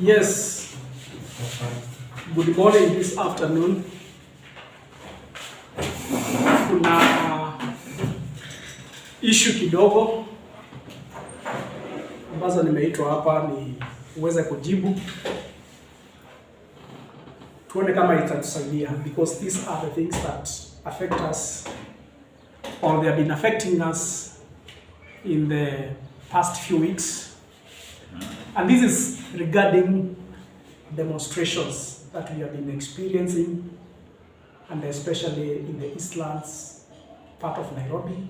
Yes. Good morning this afternoon. Kuna issue kidogo ambazo nimeitwa hapa ni uweze kujibu, tuone kama itatusaidia, because these are the things that affect us or they have been affecting us in the past few weeks, and this is regarding demonstrations that we have been experiencing, and especially in the Eastlands, part of Nairobi,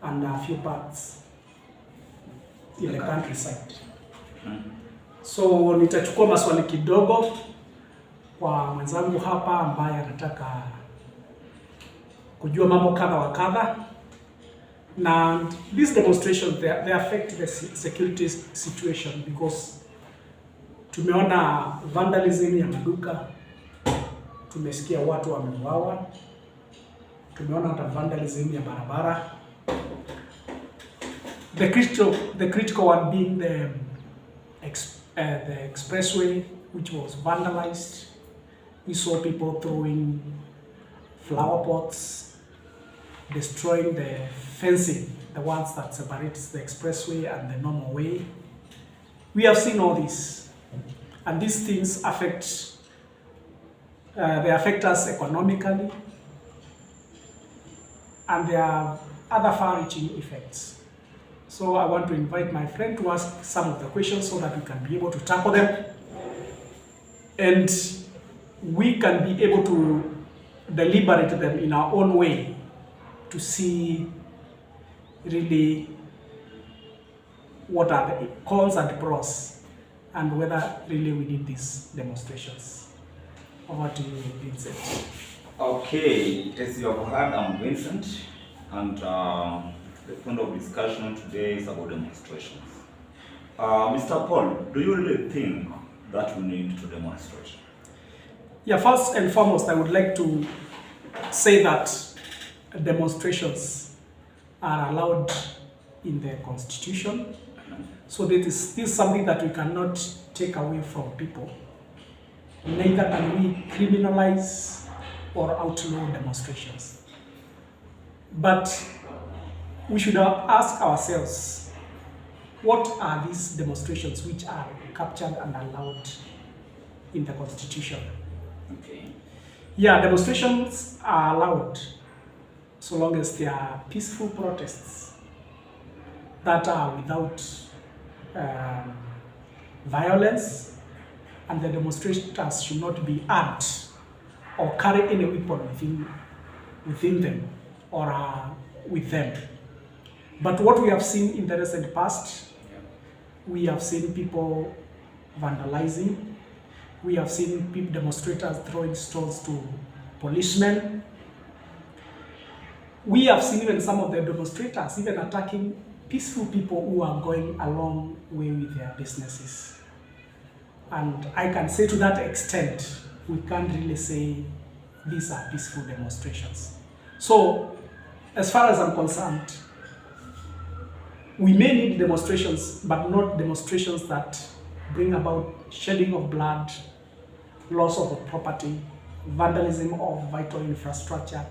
and a few parts in the countryside. So nitachukua maswali kidogo kwa mwenzangu hapa ambaye anataka kujua mambo kadha wa kadha. Na these demonstrations they affect the security situation, because tumeona vandalism ya maduka, tumesikia watu wameuawa, tumeona hata vandalism ya barabara. The critical one being the expressway, which was vandalized. We saw people throwing flower pots, destroying the fencing, the ones that separates the expressway and the normal way. We have seen all this, and these things affect us economically, and there are other far-reaching effects. So I want to invite my friend to ask some of the questions so that we can be able to tackle them, and we can be able to deliberate them in our own way to see really what are the cons and pros, and whether really we need these demonstrations. Over to you, Vincent. Okay, as you have heard, I'm Vincent, and the point of discussion today is about demonstrations. Mr. Paul, do you really think that we need to demonstrate? Yeah, first and foremost, I would like to say that demonstrations are allowed in the Constitution. So this is something that we cannot take away from people. Neither can we criminalize or outlaw demonstrations. But we should ask ourselves, what are these demonstrations which are captured and allowed in the Constitution? Okay. Yeah, demonstrations are allowed so long as they are peaceful protests that are without violence, and the demonstrators should not be armed or carry any weapon within them or with them. But what we have seen in the recent past, we have seen people vandalizing, we have seen demonstrators throwing stones to policemen. We have seen even some of the demonstrators even attacking peaceful people who are going a long way with their businesses. And I can say to that extent, we can't really say these are peaceful demonstrations. So, as far as I'm concerned, we may need demonstrations, but not demonstrations that bring about shedding of blood, loss of property, vandalism of vital infrastructure,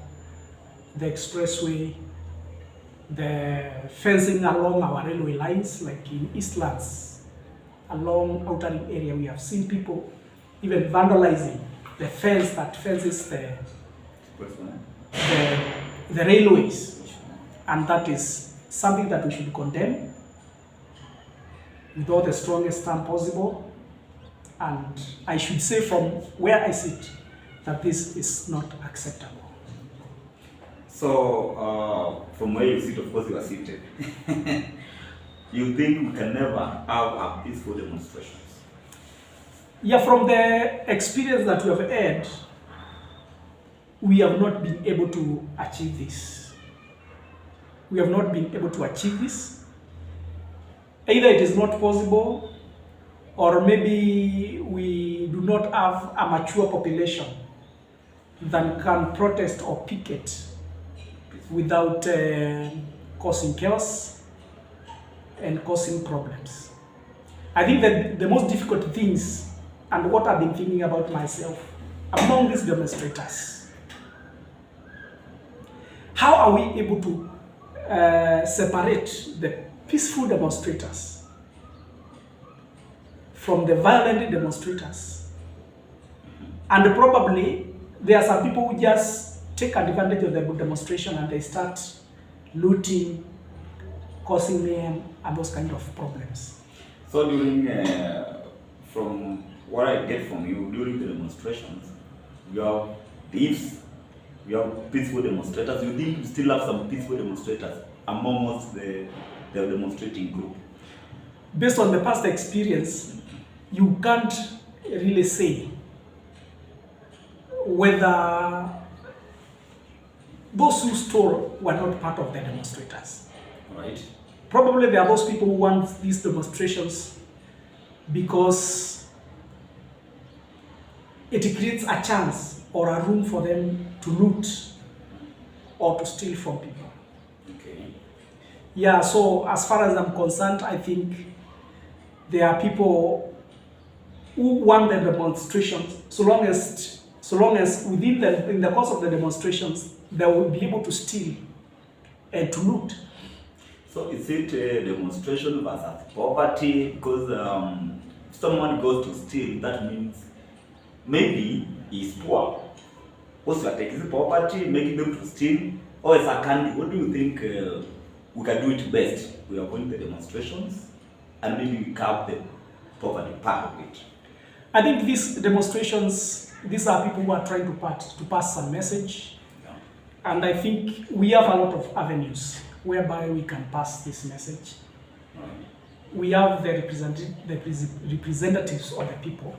the expressway, the fencing along our railway lines, like in Eastlands, along outer area, we have seen people even vandalizing the fence that fences the railways, and that is something that we should condemn with all the strongest term possible. And I should say from where I sit that this is not acceptable. So, from where you sit, of course you are seated, you think we can never have a peaceful demonstrations? Yeah, from the experience that we have had, we have not been able to achieve this. We have not been able to achieve this. Either it is not possible, or maybe we do not have a mature population that can protest or picket without causing chaos. and causing problems. I think that the most difficult things, and what I've been thinking about myself, among these demonstrators, how are we able to separate the peaceful demonstrators from the violent demonstrators? And probably there are some people who just take advantage of the demonstration and they start looting, causing mayhem, and those kind of problems. So during, from what I get from you, during the demonstrations, you have thieves, you have peaceful demonstrators. You think you still have some peaceful demonstrators amongst the demonstrating group? Based on the past experience, you can't really say whether those who stole were not part of the demonstrators. Right. Probably there are those people who want these demonstrations because it creates a chance or a room for them to loot or to steal from people. Okay. Yeah, so as far as I'm concerned, I think there are people who want the demonstrations so long as within in the course of the demonstrations, they will be able to steal and to loot. So is it a demonstration versus poverty? Because if someone goes to steal, that means maybe he's poor. Also, is it poverty making them to steal? Or as a country, what do you think we can do it best? We are going to the demonstrations and maybe we curb the poverty part of it. I think these demonstrations, these are people who are trying to pass some message. Yeah. And I think we have a lot of avenues whereby we can pass this message. Right. We have the representatives of the people,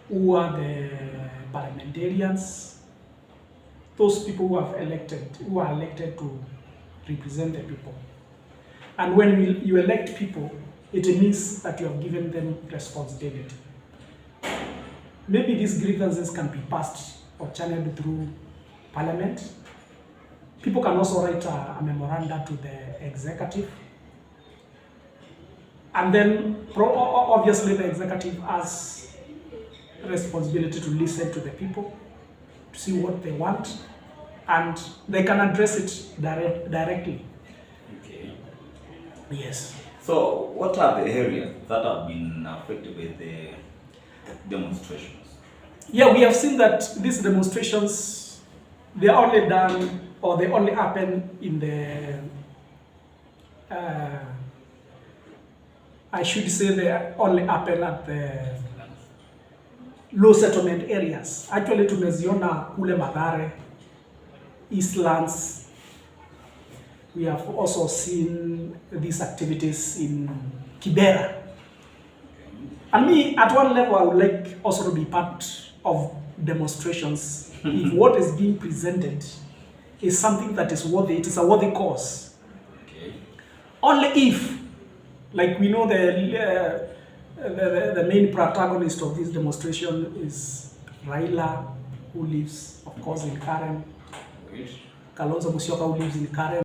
who are the parliamentarians, those people who are elected to represent the people. And when you elect people, it means that you have given them responsibility. Maybe these grievances can be passed or channeled through Parliament. People can also write a memoranda to the executive. And then obviously the executive has responsibility to listen to the people, to see what they want, and they can address it directly. Okay. Yes. So what are the areas that have been affected by the demonstrations? Yeah, we have seen that these demonstrations, they are only done, or they only happen in the, I should say they only happen at the low settlement areas. Actually, tumeziona kule Mathare, Eastlands. We have also seen these activities in Kibera. And me, at one level, I would like also to be part of demonstrations if what is being presented is something that is worthy, it is a worthy cause. Okay. Only if, like we know the main protagonist of this demonstration is Raila, who lives, of course, in Karen. Right. Kalonzo Musyoka, who lives in Karen.